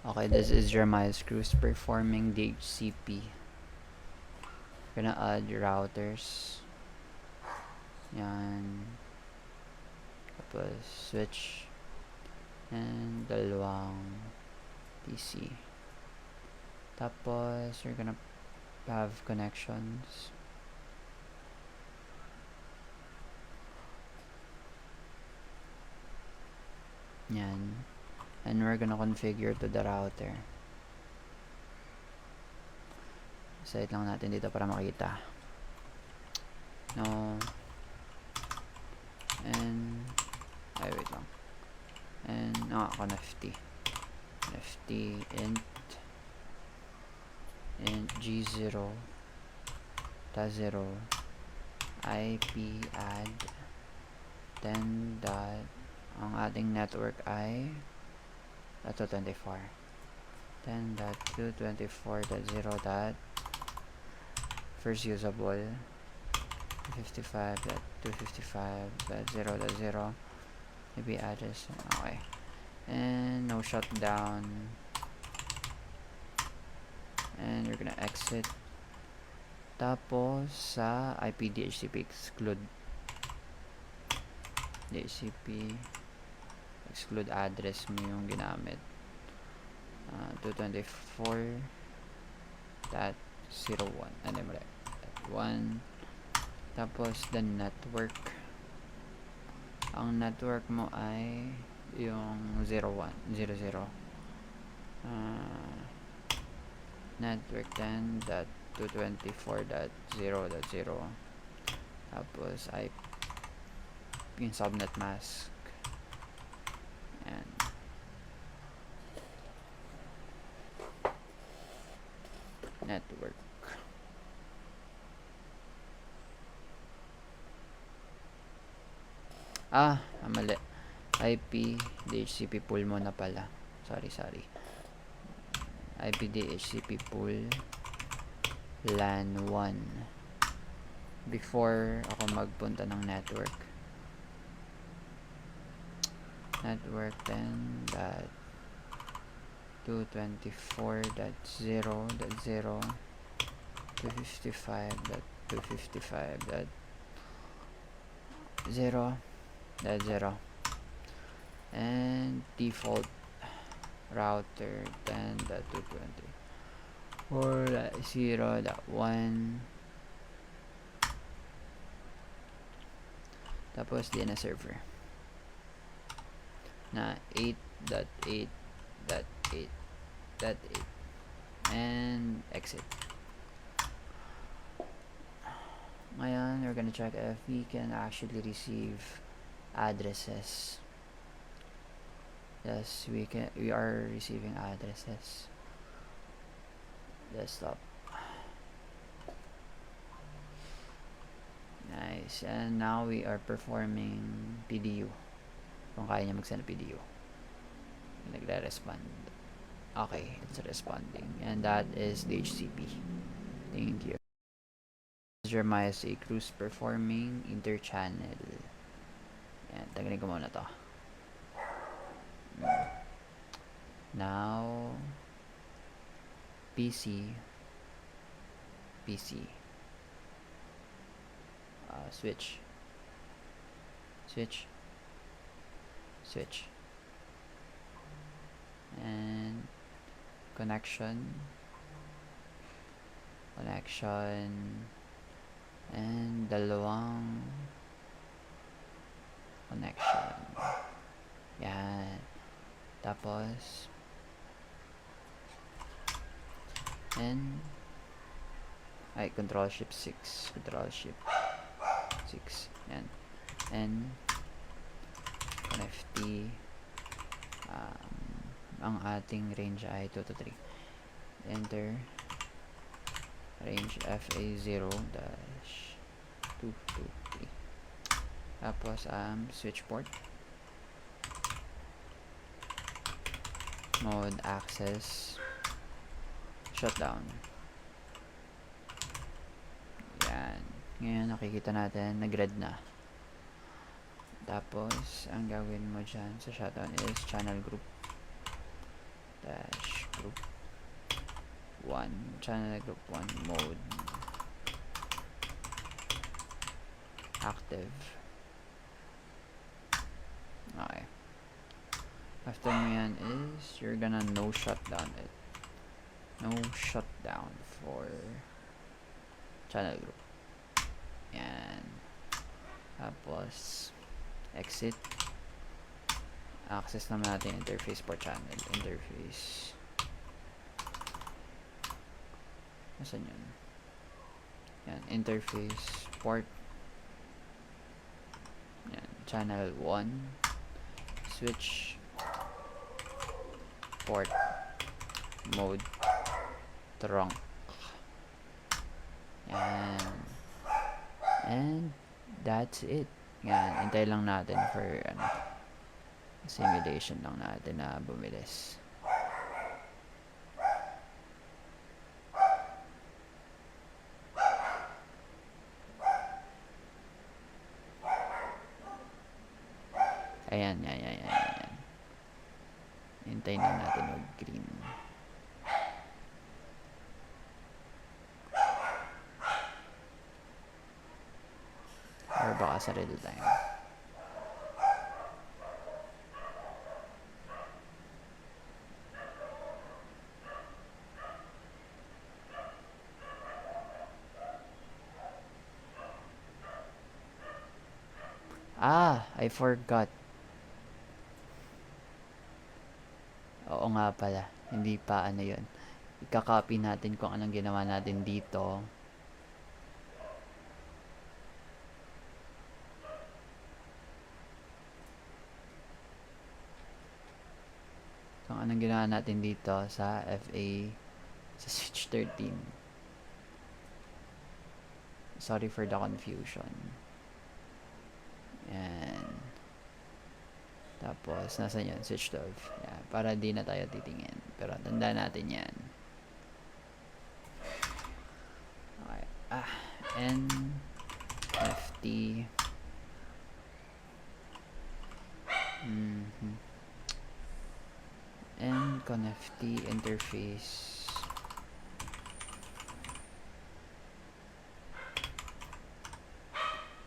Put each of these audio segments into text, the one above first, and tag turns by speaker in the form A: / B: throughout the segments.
A: Okay, this is Jeremiah Cruz performing DHCP. Gonna add routers. Yan. Tapos switch. And dalawang PC. Tapos we're gonna have connections. Yan. And we're gonna configure to the router. Set lang natin dito para makita. No. And ay, wait lang. And nfd int g0 ta 0 ip add 10 dot ang ating network ay 224 10.224.0. First usable 55.255.0.0 maybe address. Okay, and no shutdown, and you're gonna exit. Tapos sa IP DHCP exclude DHCP exclude address mo yung ginamit. 224.01 ano mali 1. Tapos the network, ang network mo ay yung 01 00 network 10.224.0.0. tapos ay yung subnet mask and network. Mali. IP DHCP pool mo na pala. Sorry. IP DHCP pool LAN 1 before ako magpunta ng network 10.224.0.0 255.255.0.0 and default router 10.224.0.1 tapos DNS server na 8.8.8.8 and exit. Ngayon, we're gonna check if we can actually receive addresses. Yes, we are receiving addresses. Desktop. Nice. And now we are performing PDU. Kung kaya niya mag-send PDU. Nagre-respond. Okay, it's responding. And that is DHCP. Thank you. Jeremiah Cruz performing interchannel. Yan, tanggalin ko muna to. Now PC switch and connection and dalawang connection. Yan. Tapos and control shift 6 yan, and NFT ang ating range ay 2 to 3. Enter range FA0-223. Tapos switch port mode access shutdown. Yan. Ngayon nakikita natin nag-red na. Tapos ang gagawin mo dyan sa shutdown is channel group dash group 1, channel group 1 mode active. Okay. After mo yan is you're gonna no shutdown it. No shutdown for channel group. Yan. Tapos exit. Access naman natin interface for channel. Interface. Nasaan yun? Yan. Interface port. Yan. Channel 1. Switch. Port. Mode. Trunk. Yan. And that's it. Yan. Hintay lang natin for simulation lang natin na bumilis. Ayan, yan. Hintayin lang natin mag-green. Or baka sa real time. I forgot. Oo nga pala. Hindi pa yun. Ika-copy natin kung anong ginawa natin dito. Kung anong ginawa natin dito sa FA sa switch 13. Sorry for the confusion. Yan. Tapos, nasan yan? Switch 12. Yan. Para di na tayo titingin. Pero, tanda natin yan. Okay. NFT. NFT interface.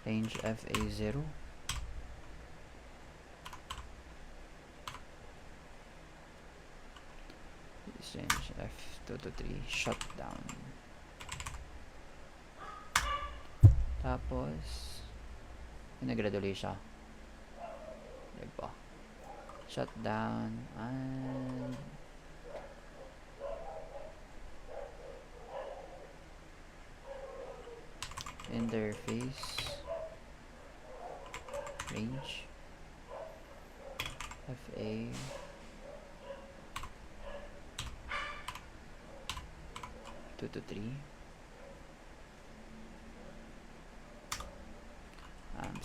A: Range FA0. Range F223 shutdown. Tapos nag-gradually siya. Diba? Shutdown and interface range FA 223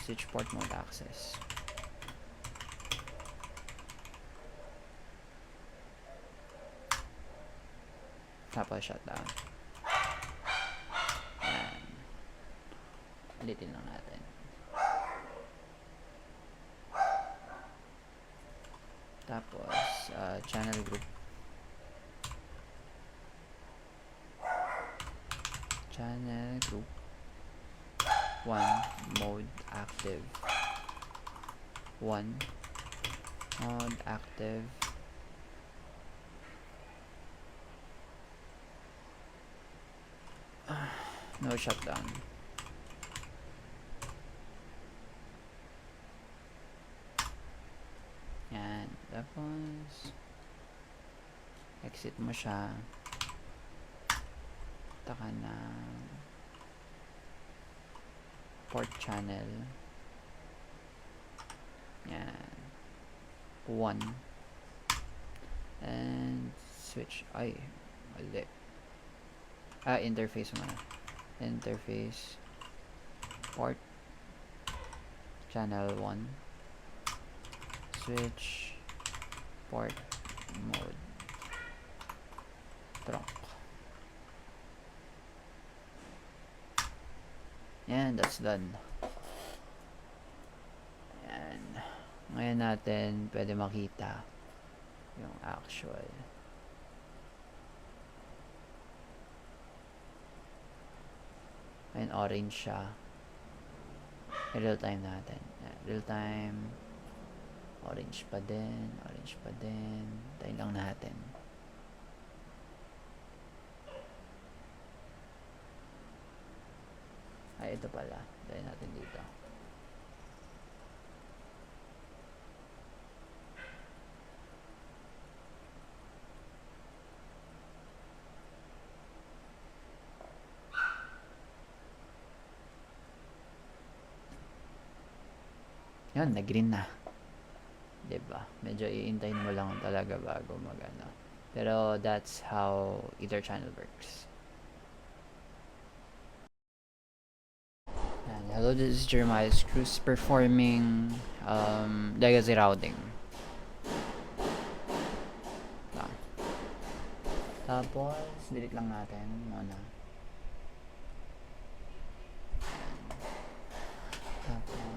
A: switch port mode access. Tapos shutdown. Yan. Ulitin lang natin. Tapos channel group. Channel group 1 mode active. 1 mode active. No shutdown. Yan. Tapos exit mo siya. Taka na port channel. Yan. 1 and switch. Ay, mali. Interface muna. Interface port channel 1 switch port mode trunk. Yan, that's done. Yan. Ngayon natin pwede makita yung actual Ayun, orange siya. Real time natin. Real time. Orange pa din. Orange pa din. Tayo lang natin. Ay, ito pala. Tayo natin dito. Yan, nag-green na. Diba? Medyo iintayin mo lang talaga bago magano. Pero that's how Ether channel works. And hello, this is Jeremiah Cruz performing legacy routing. Tapos, delete lang natin muna. Tapos,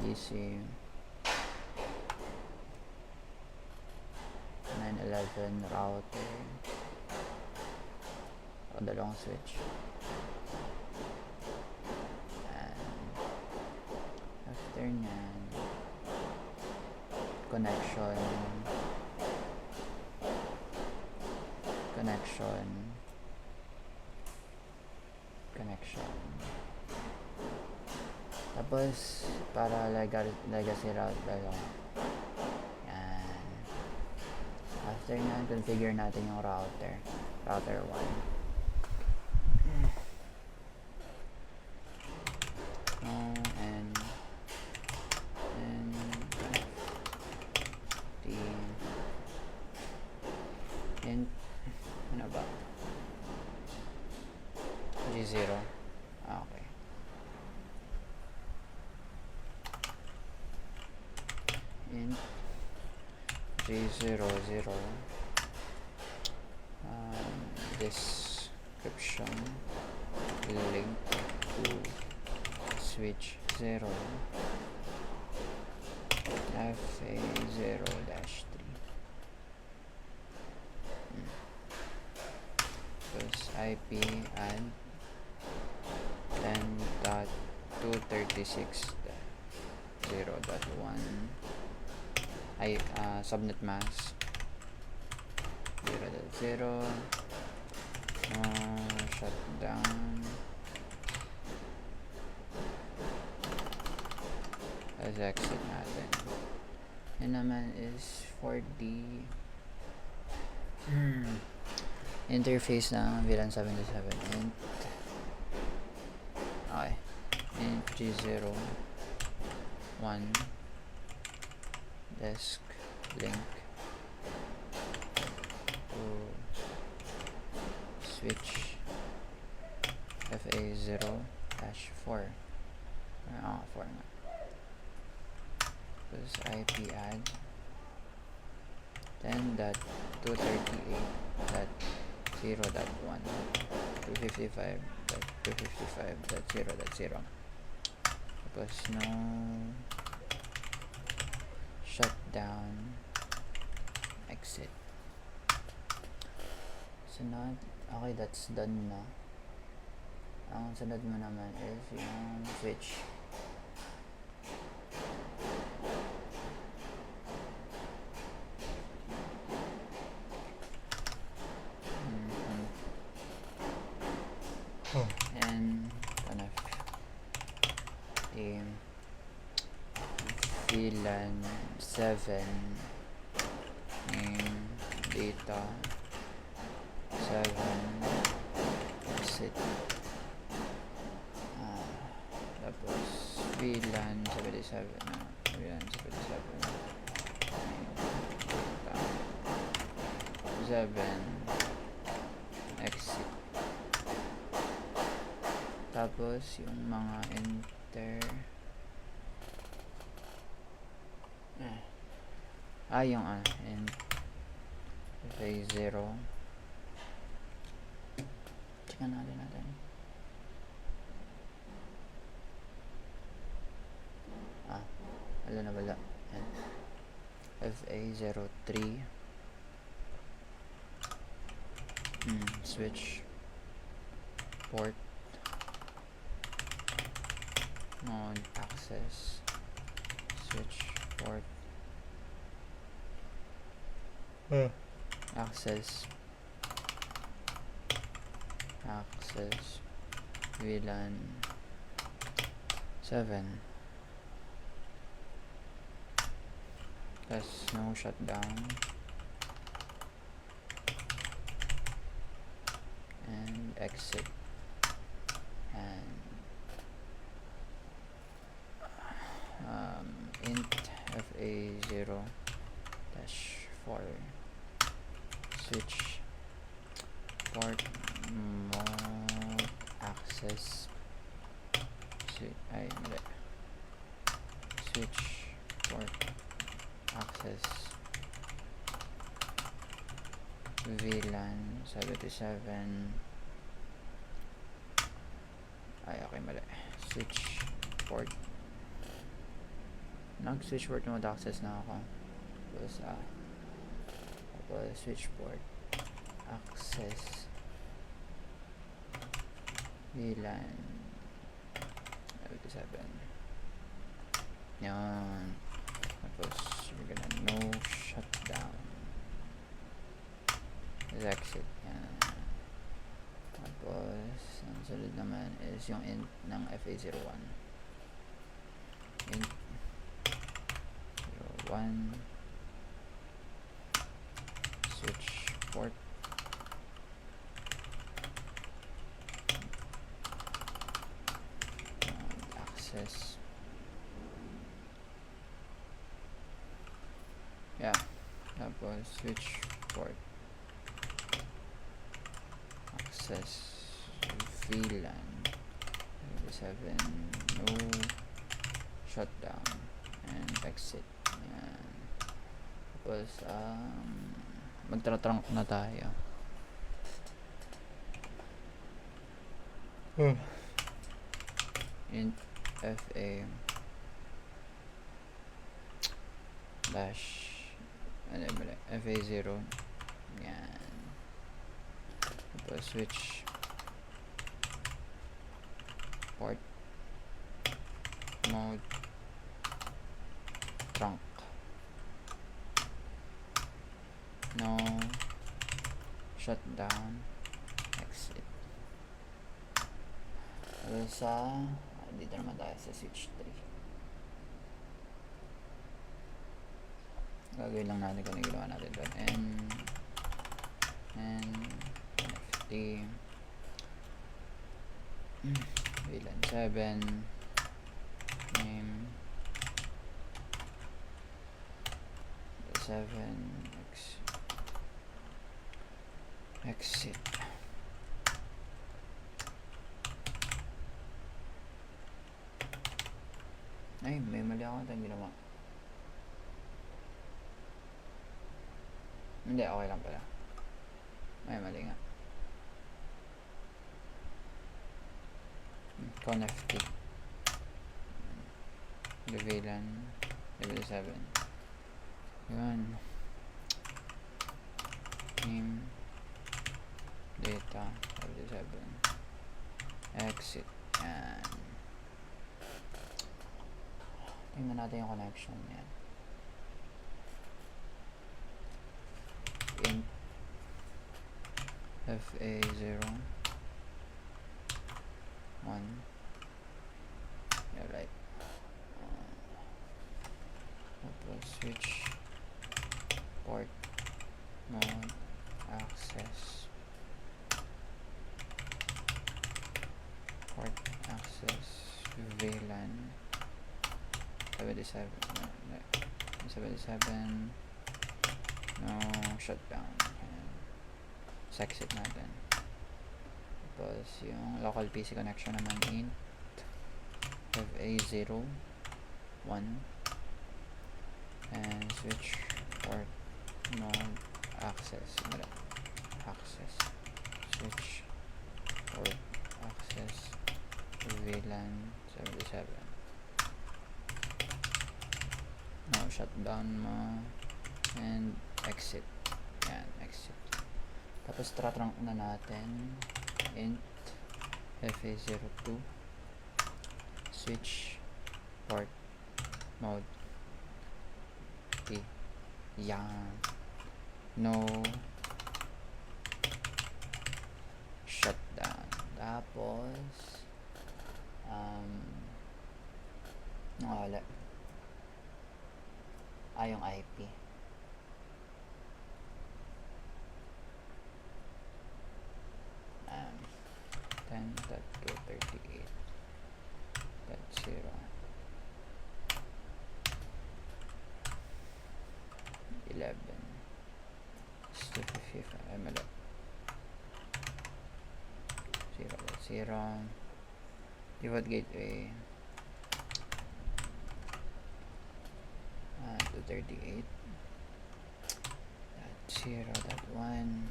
A: eSIM 911 router o dalawang switch, and after nyan connection tapos para legacy router lang. Yan. After nyan, configure natin yung router 1. And ano ba? G0. Okay. In G00 description link to switch 0 FA0-3 plus IP add 10.236.0.1 subnet mask 0.0 shutdown. Let's exit natin. Yan naman is for the interface ng VLAN 77 int. Okay. Int G0 1 desk link to switch FA0-4 4 nga plus IP add 10.238.0.1 255.255.0.0 tapos no shutdown exit. Sunod, okay, that's done na. Ang sunod mo naman is yung switch. And team VLAN 7 name data 7 exit tapos VLAN 77 VLAN 77 7 exit tapos yung mga enter yung and say 0 check natin wala. Yan. FA03 switch port mode access switch port access VLAN 7 plus no shutdown and exit and int FA0-4 switch port mode access switch port access VLAN 77 okay, mali. Switch port switch port mode access na ako. Tapos switch port access VLAN 77 yan. Tapos we're gonna no shutdown exit yan. Tapos ang sunod naman is yung int ng FA01 int 01 switch port access tapos switch port access VLAN 7 no shutdown and exit yan. Tapos magtra-trunk na tayo. Int FA dash FA0 yan. Tapos switch port mode trunk no shutdown exit. Tapos dito naman tayo sa switch 3. Gagawin lang natin kung nagagawa natin doon. NFT VLAN 7 name 7 exit ay may mali ako tayong ginawa. Hindi, okay lang pala. Ay, mali nga. ConnFT VLAN level 7 yun. Name data level 7 exit yan. Tingnan natin yung connection yan. Int FA0 1 yeah, right. Tapos switch port mode access port access VLAN 77 no shutdown. Exit natin. Tapos yung local PC connection naman int FA0 1 and switch port mode access switch port access VLAN 77 Now, shutdown mo. And exit. Yan, exit. Tapos, tratrunk na natin. Int FA02. Switch port mode. Okay. Yan. No shutdown. Tapos, wala. Yung IP. Um, 10.238.0 11 255 mali 0.0 pivot gateway 238.0.1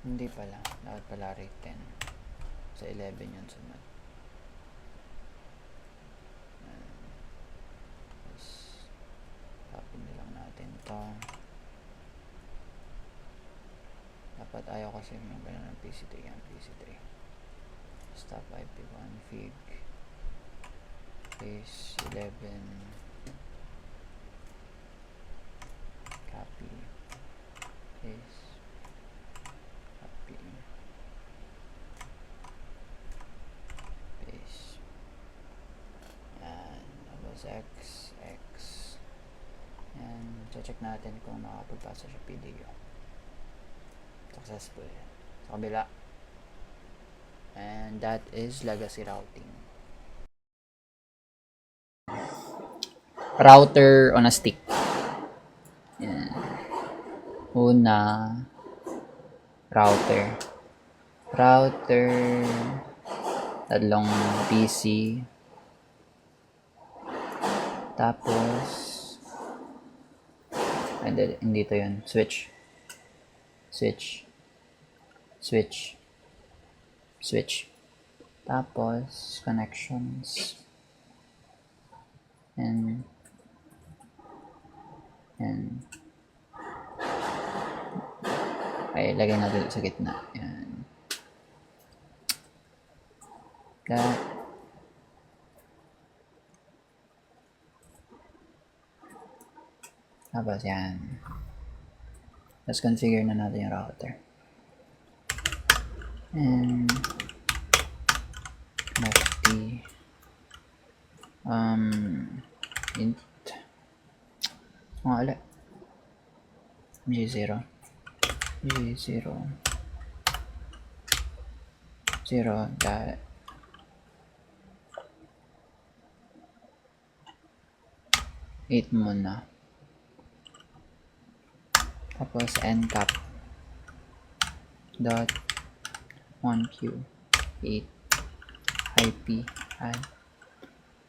A: hindi pala, dapat pala rate 10 sa 11 yun sunod. Copy na lang natin to. Dapat ayaw kasi yung gano'n ng PC3 yan, PC3 stop IP config base 11 copy paste copy paste yan, tapos X yan, check natin kung nakapagpasa siya PDU successful sa kabila. And that is legacy routing. Router on a stick. Yan. Una, router. Tatlong PC. Tapos, hindi to yun. Switch. Tapos, connections. And ay, lagay natin sa gitna. Yan. That. Tapos, yan. Let's configure na natin yung router. And lefty int wala G0 dot eight muna, tapos ncap dot 1q 8 IP add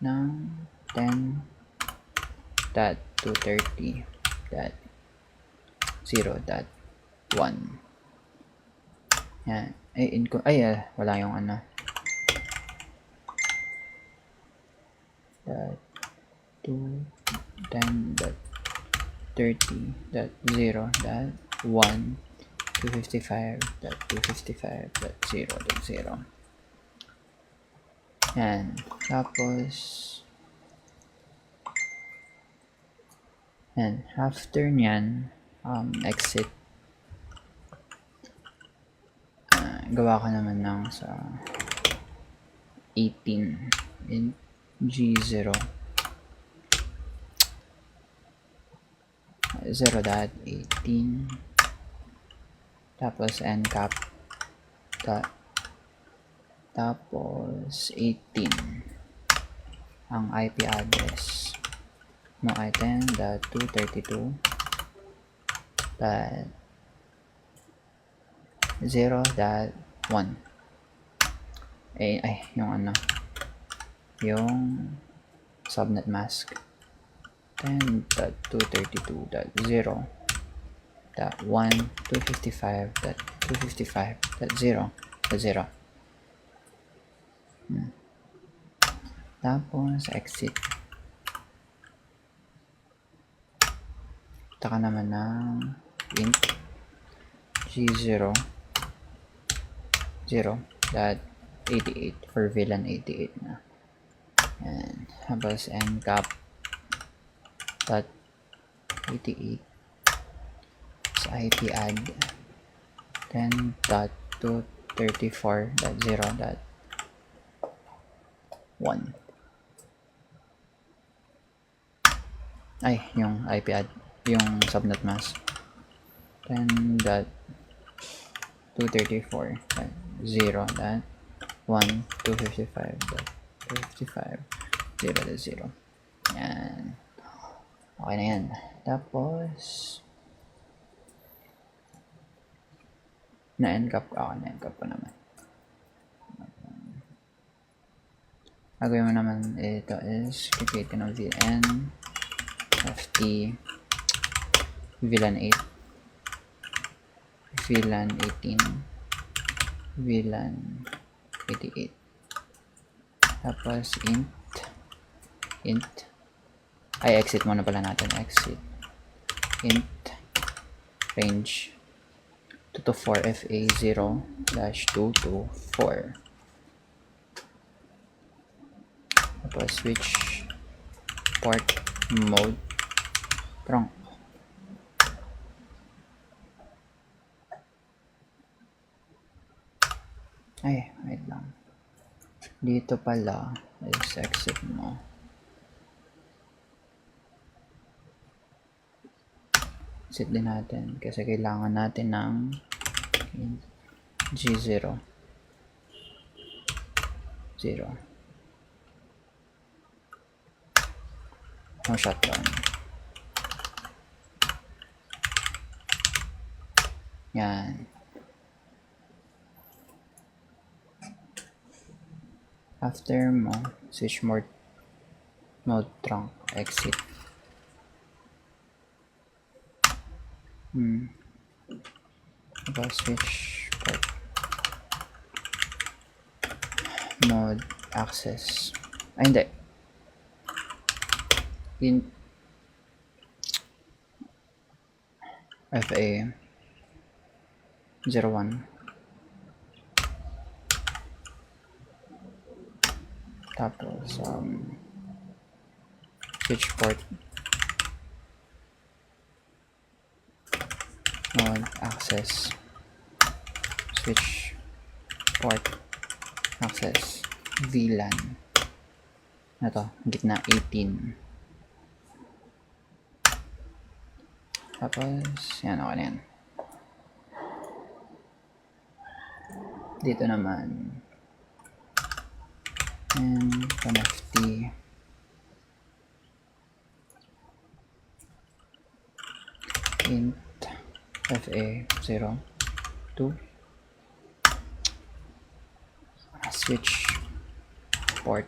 A: ng 10.230.0.1 yan. Wala yung ano .10.30.0.1 255.255.0.0 yan. Tapos yan, after nyan exit, gawa ka naman ng sa 18 in G0 0.18 tapos ncap tapos 18 ang IP address mo ay 10.232.0.1 yung subnet mask 10.232.0.1 1.255.255.0. Tapos exit. Taka naman ng int g0 0.88 for VLAN 88 na. And tapos encap dot 88 sa IP add 10.234.0.1. Ay, yung IP add, yung subnet mask 10.234.0.1255.255.0.0. Yan. Okay na yan. Tapos na-encap ko naman. Gagawin mo naman ito is create ng VLAN ft VLAN 8 VLAN 18 VLAN 88. Tapos int ay exit muna pala natin, exit int range 224 fa0/224. Tapos switch port mode trunk. Ay, wait lang. Dito pala is exit mo. Exit din natin kasi kailangan natin ng G0 0. No shutdown. Yan. After mo, switch mode trunk, exit. Tapos switch port mode access. Ay, hindi. In FA01. Tapos switch port mode access, switch port access VLAN na to, gitna 18. Tapos yan, okay na yan. Dito naman and connect int fa02 switch port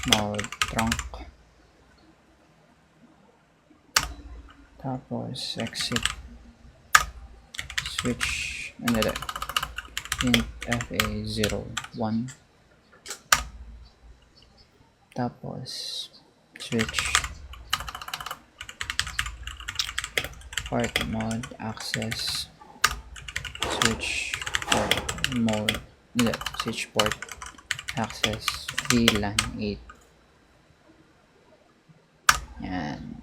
A: mode trunk. Tapos exit switch int fa01. Tapos switch port mode access, switch port mode switch port access VLAN 8. Yan.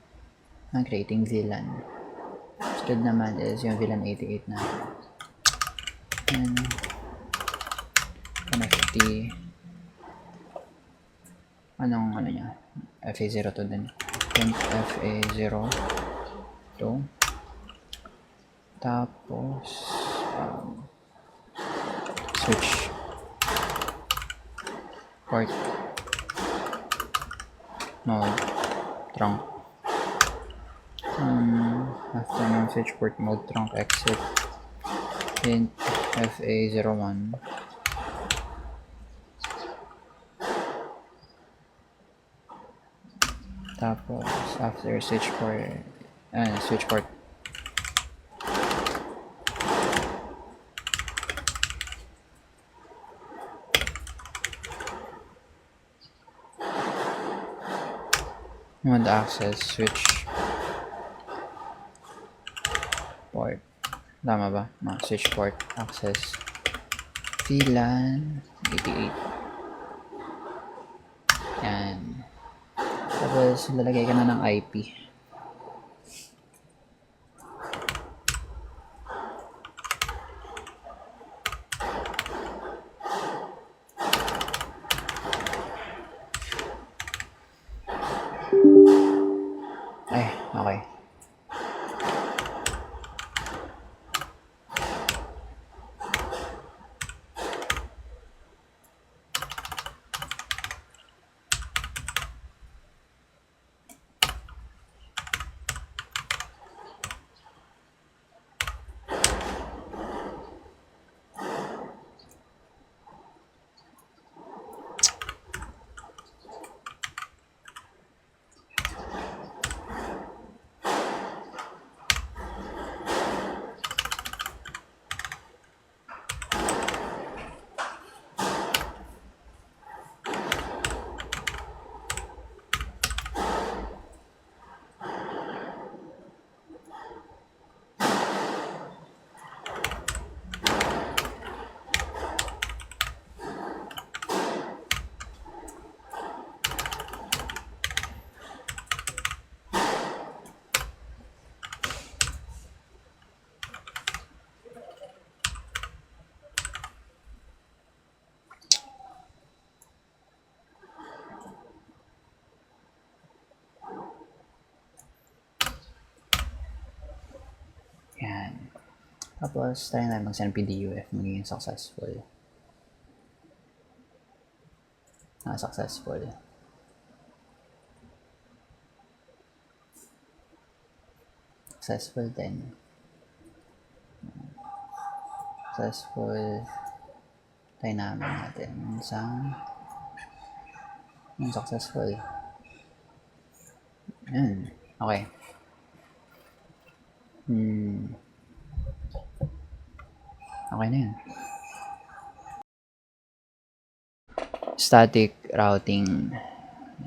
A: Ang creating VLAN. Sunod naman is yung VLAN 88 na. And NFT anong ano niya? FA02 din. And FA02. Tapos switch port mode trunk. After ng switch port mode trunk, exit int FA01. Tapos after switch port Mod access switch port. Tama ba? Switch port access VLAN 88. Yan. Tapos lalagay ka na ng IP. Ay, okay. Yan. Tapos, tayo na mag-send PDU if magiging successful. Successful. Successful din. Successful. Tayo namin natin isang successful. Yan. Okay. Okay na yan. Static routing.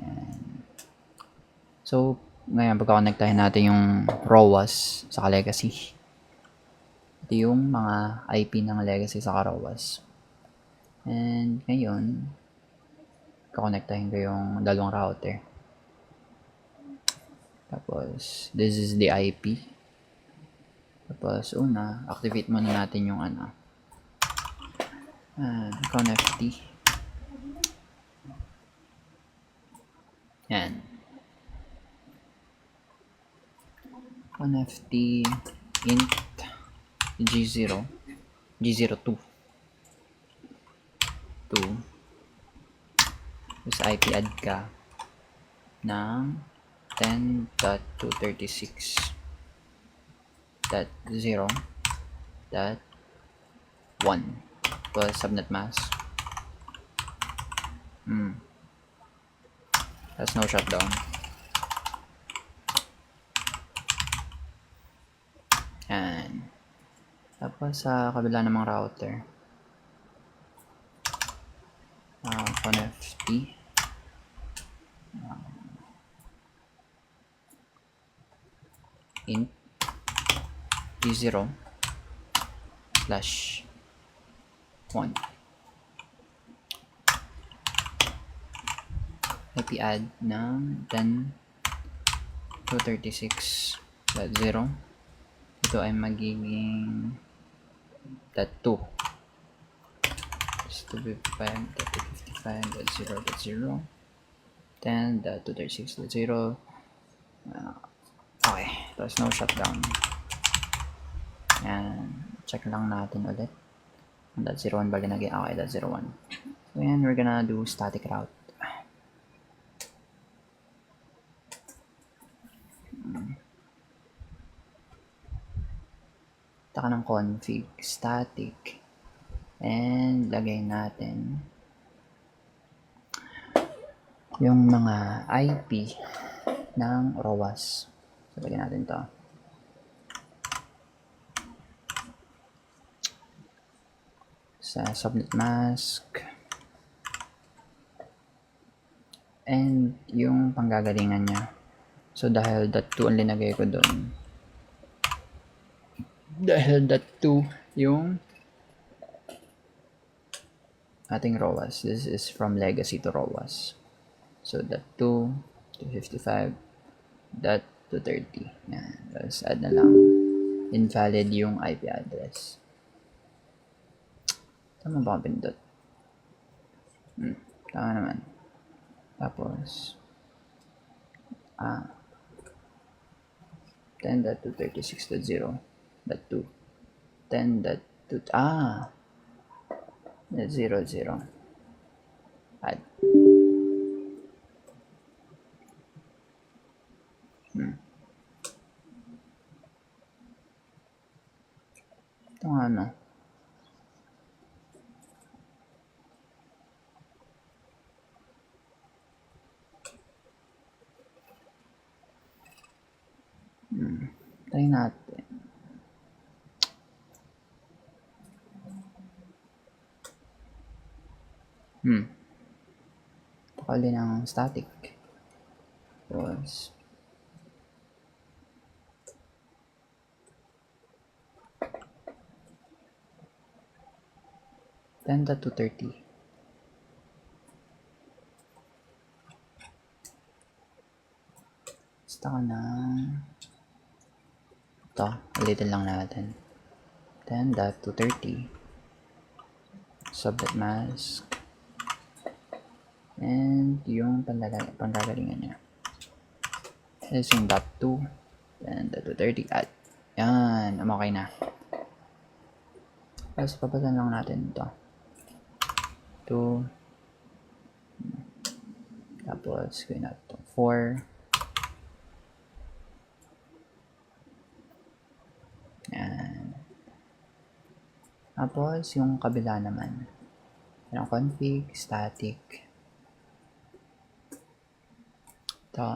A: Yan. So, ngayon pagkakonektahin natin yung ROAS sa legacy. Ito yung mga IP ng legacy sa ROAS. And ngayon, kakonektahin ko yung dalawang router. Tapos, this is the IP. Tapos, una, activate muna natin yung connect. Yan. connect int G0 G02 tapos IP add ka ng 10.236.0.1 plus subnet mask. That's no shutdown. Yan. Tapos sa kabila namang router, connect int G0 slash 1 IP add ng 10.236.0. Ito ay magiging .2 255.55.0.0 10.236.0. Okay, there's no shutdown. Yan, check lang natin ulit. .01 bali naging okay, .01. So yan, we're gonna do static route. Taka ng config static and lagay natin yung mga IP ng ROAS. So lagyan natin to sa subnet mask and yung panggagalingan niya So, dahil .2 ang linagay ko doon. Dahil .2 yung ating ROAS. This is from legacy to ROAS. So, .2 to 55, to 30. Yan. Tapos, add na lang. Invalid yung IP address. Tama ba ang pindot? Tama naman. Tapos, 10.236.0.2 10.2 0, 0 add. Ito nga no. Try natin. Pakali ng static. Tapos, $10.230. Basta ka na. Ito, ulitin lang natin. 10.230. Sublet mask. And yung panggagalingan niya. This yung .2. 10.230 add. Yan, okay na. Tapos papatan lang natin ito. 2. Tapos gawin natin ito. 4. Yan. Tapos yung kabila naman. Yung config, static. Ito.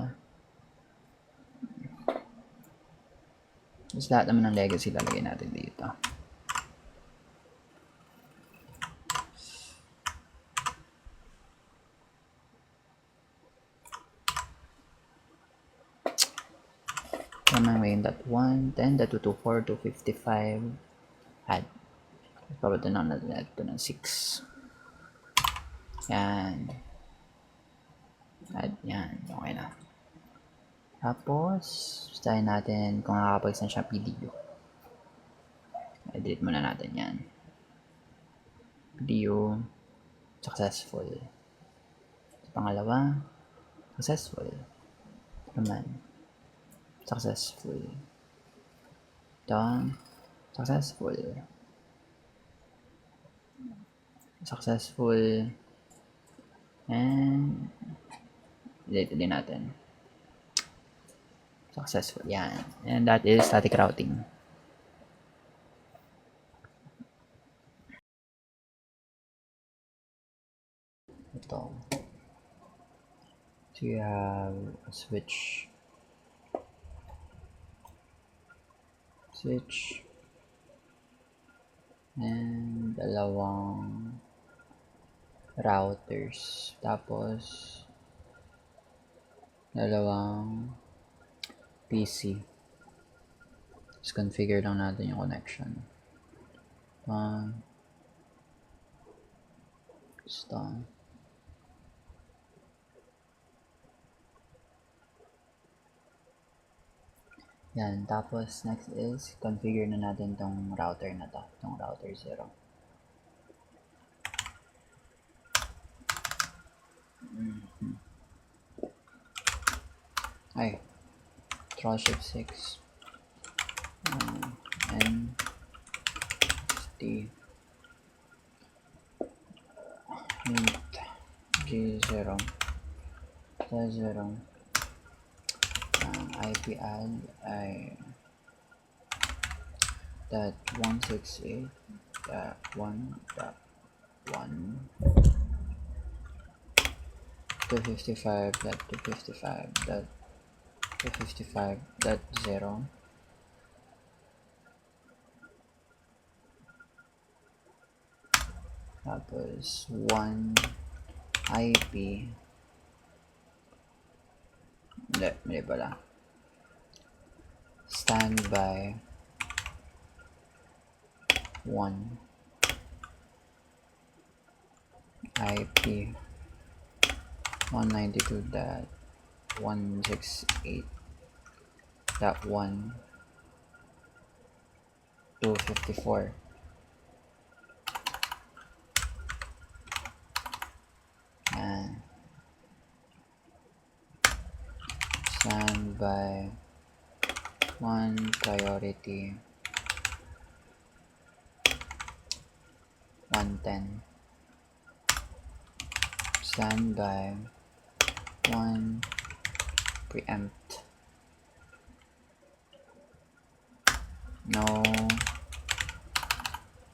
A: Tapos lahat naman ng legacy lalagay natin dito. Naman may .1, 10.224, 255, add. Pabata na natin ito ng 6. Yan. Add, yan. Okay na. Tapos, gustahin natin kung nakakapag-send siya PDU. Edit muna natin yan. PDU, successful. Pangalawa, successful. Naman. Successful. Done. Successful. Successful. And delete din natin. Successful. Yan. And that is static routing. Ito. So you have a switch. And dalawang routers. Tapos dalawang PC. Just configure lang natin yung connection. Stop. Yan, tapos next is configure na natin tong router na to, tong router 0. Ay, control shift 6 N T int G0 0 IP add ay .168.1.1 255.255.255.0 tapos 1 IP hindi pala standby 1 IP 192.168.1.254. Yan. Standby 1 priority 110. Standby 1 preempt no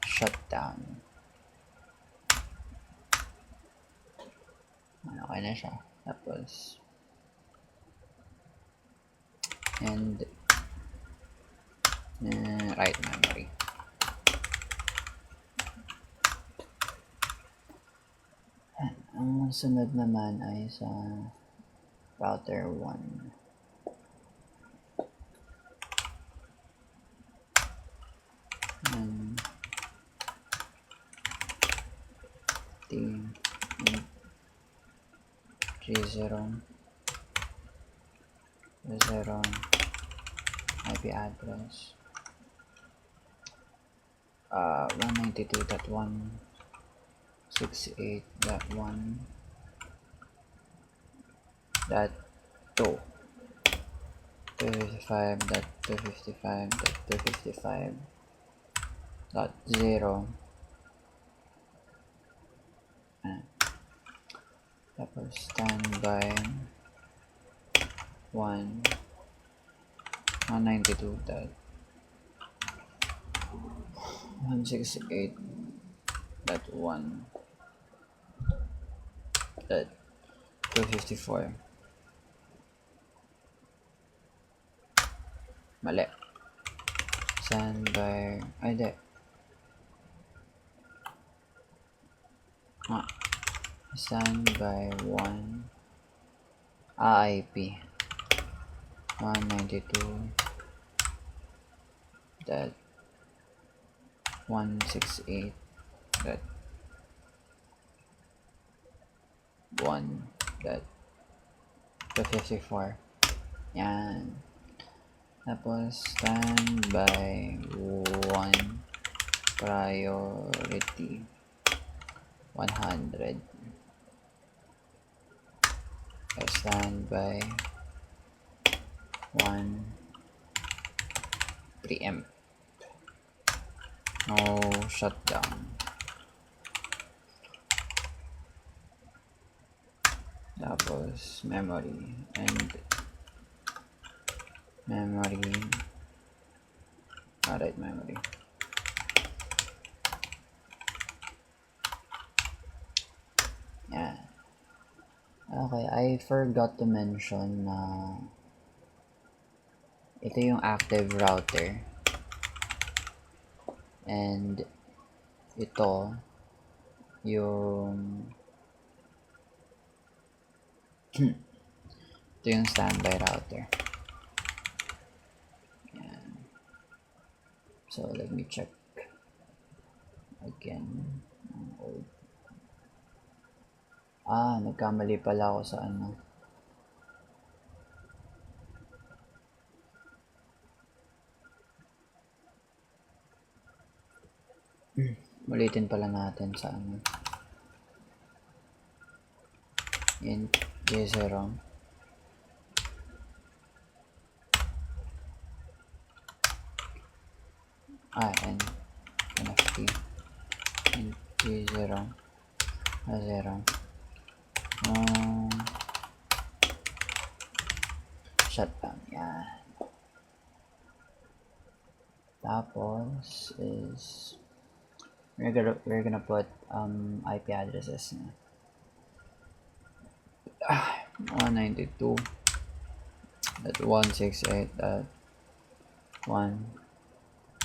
A: shutdown. Okay na siya. Tapos and write memory. Ang sunod naman ay sa router 1. And T30 IP address 192.168.1.2 255.255.255.0. Tapos standby 192.168.1.254. Mali. Standby, ay di. Standby 1 IP 192.168.1.254. Yan. Tapos standby 1 priority 100. Standby 1 preempt no shutdown. Tapos memory and memory, alright, memory. Yeah. Okay, I forgot to mention na ito yung active router and ito yung ito yung standby router. Yan. So let me check again. Nagkamali pala ako sa ano. Ulitin pala natin sa ano. Int J0 and NFT int J0 0 shutdown. Yan. Tapos is we're gonna put IP addresses na 192.168.1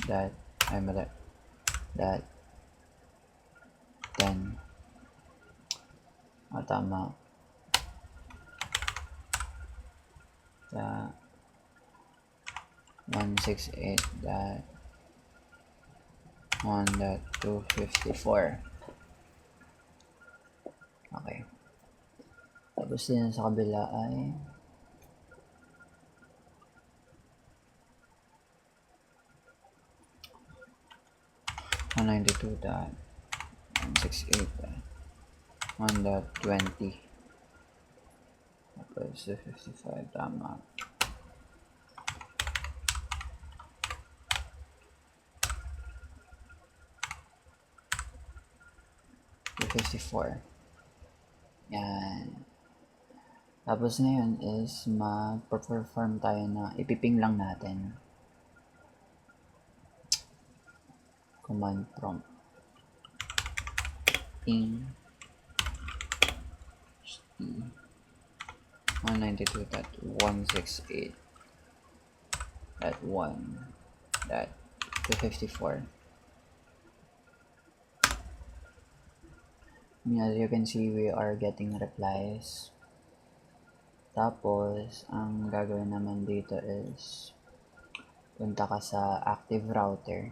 A: that that 10. Tama. 168.1.254. Okay. Tapos din sa kabila ay 192.168.1.20. Tapos 255, tama. 254. Yan. Tapos ngayon is mag-perform tayo na ipiping lang natin. Command prompt. Ping 192.168.1.254. As you can see, we are getting replies. Tapos, ang gagawin naman dito is punta ka sa active router.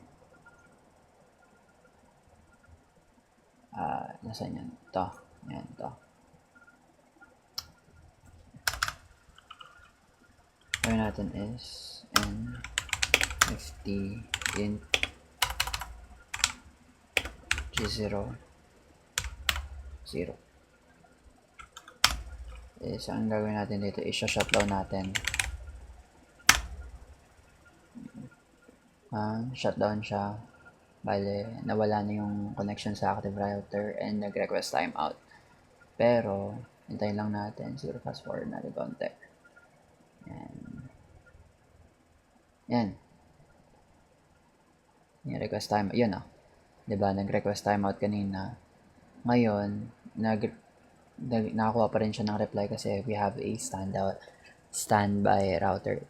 A: Nasaan yan? Ito. Yan, ito. Gawin natin is nft int g0 0. So, ang gagawin natin dito is shutdown natin. Shutdown siya. Bale, nawala na yung connection sa active router and nag-request timeout. Pero, hintayin lang natin. Siguro fast forward natin konti. Yan. Yung request timeout. Yun o. Diba, nag-request timeout kanina. Ngayon, nakakuha pa rin siya ng reply kasi we have a standby router.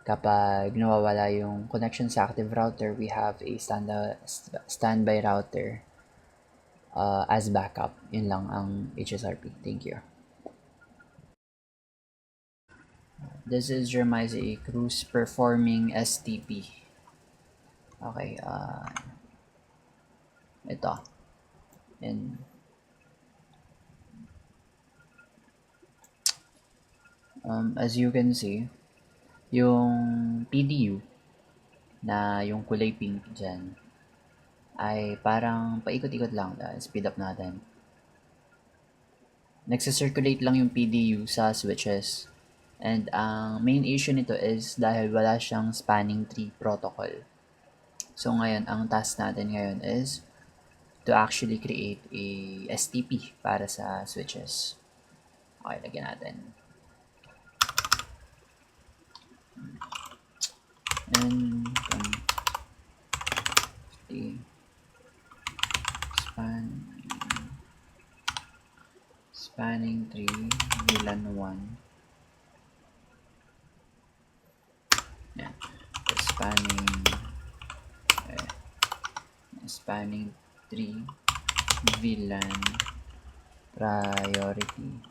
A: Kapag nawawala yung connection sa active router, we have a standby router as backup. Yun lang ang HSRP. Thank you. This is Jeremiah Cruz performing STP. Okay, ito. And as you can see, yung PDU na yung kulay pink dyan ay parang paikot-ikot lang. Speed up natin. Nagsisirculate lang yung PDU sa switches. And ang main issue nito is dahil wala siyang spanning tree protocol. So ngayon, ang task natin ngayon is to actually create a STP para sa switches. Okay, lagyan natin. And spanning tree VLAN 1. Yan. Spanning tree VLAN priority.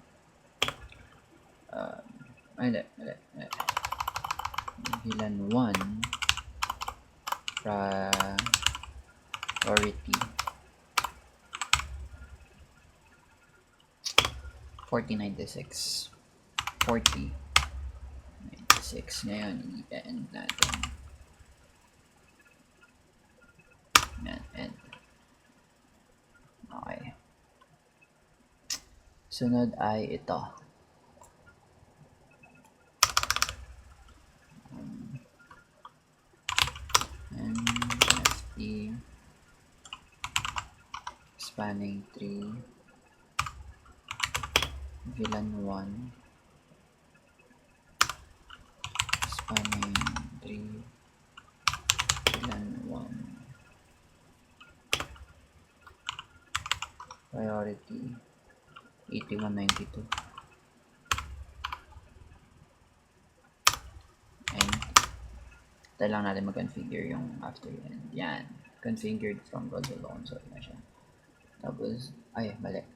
A: VLAN 1 priority 4096 ngayon i-end natin. Yan, end. Okay, sunod ay ito. NFT spanning tree VLAN 1 spanning tree VLAN 1 priority 8192. And tayo lang natin mag-configure yung after end. Yan, configured from console console na siya. Tapos, ay, mali.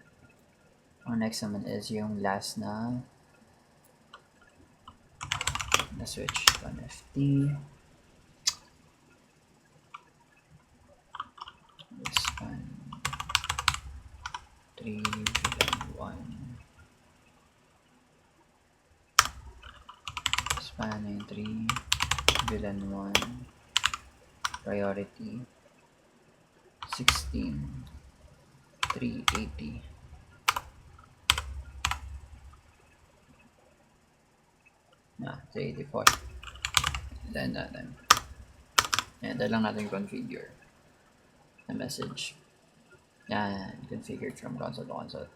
A: Ang next naman is yung last na na switch 1FT. This one 3 VLAN 1 span 3 VLAN 1 priority 16 380 384. Then natin. Ayan, dahil lang natin configure na message. Yan, configured from console to console.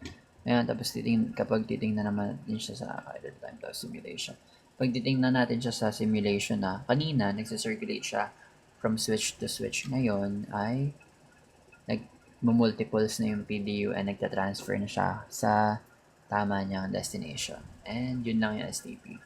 A: Ayan, tapos kapag titingnan naman din siya sa idle time to simulation. Pag titingnan natin siya sa simulation na kanina, nagsa-circulate siya from switch to switch. Ngayon ay nag-multiples na yung PDU and nagta-transfer na siya sa tama niyang destination. And yun lang yung STP.